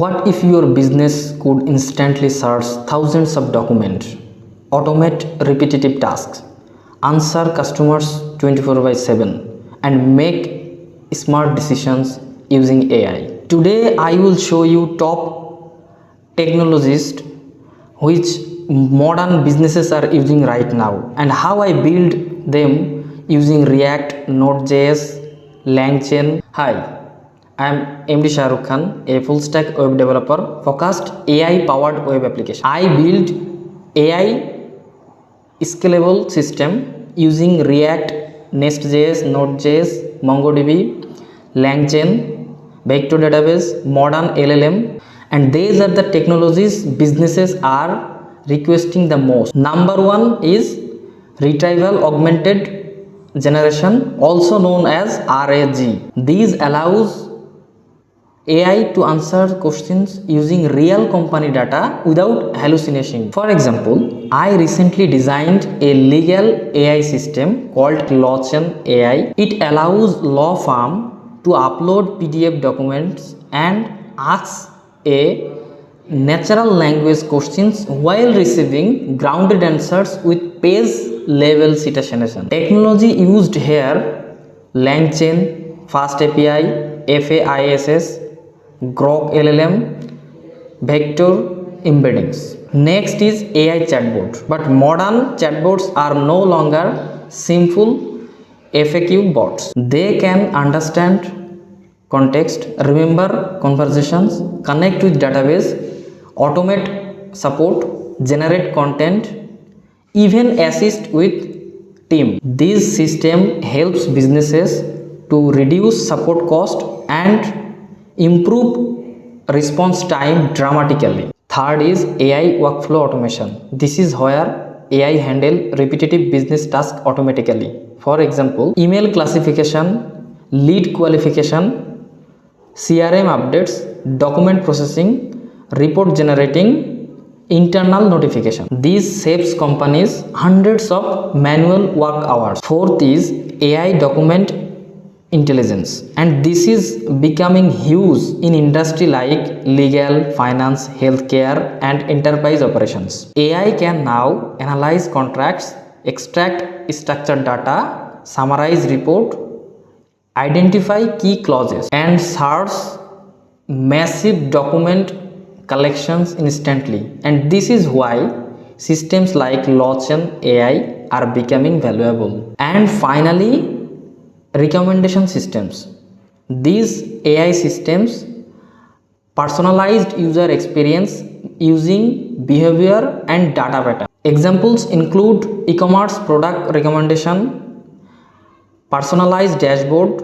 What if your business could instantly search thousands of documents, automate repetitive tasks, answer customers 24 by 7, and make smart decisions using AI? Today, I will show you top technologies which modern businesses are using right now and how I build them using React, Node.js, LangChain. Hi, I am MD Shahrukh Khan, a full stack web developer focused AI powered web application. I build AI scalable system using React, Nest.js, Node.js, MongoDB, LangChain, vector database, modern LLM, and these are the technologies businesses are requesting the most. Number one is retrieval augmented generation, also known as RAG. These allows AI to answer questions using real company data without hallucination. For example, I recently designed a legal AI system called LawChain AI. It allows law firm to upload PDF documents and asks a natural language questions while receiving grounded answers with page level citation. Technology used here: LangChain, FastAPI, FAISS, Grok LLM, vector embeddings. Next is AI chatbot. But modern chatbots are no longer simple FAQ bots. They can understand context, remember conversations, connect with database, automate support, generate content, even assist with team. This system helps businesses to reduce support cost and improve response time dramatically. Third is AI workflow automation. This is where AI handle repetitive business tasks automatically. For example, email classification, lead qualification, CRM updates, document processing, report generating, internal notification. This saves companies hundreds of manual work hours. Fourth is AI document intelligence, and this is becoming huge in industry like legal, finance, healthcare, and enterprise operations. AI can now analyze contracts, extract structured data, summarize report, identify key clauses, and search massive document collections instantly. And this is why systems like LawChain AI are becoming valuable. And finally, recommendation systems. These AI systems personalized user experience using behavior and data pattern. Examples include e-commerce product recommendation, personalized dashboard,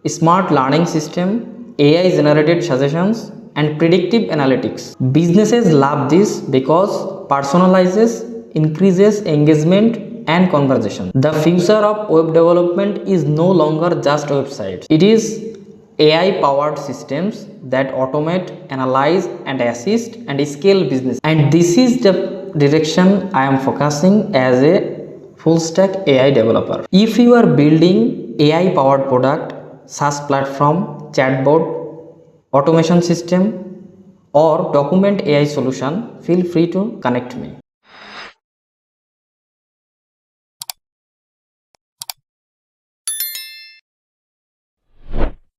smart learning system, AI generated suggestions, and predictive analytics. Businesses love this because personalizes increases engagement and conversation. The future of web development is no longer just websites. It is AI powered systems that automate, analyze, and assist and scale business. And this is the direction I am focusing as a full stack AI developer. If you are building AI powered product, SaaS platform, chatbot, automation system, or document AI solution, feel free to connect me.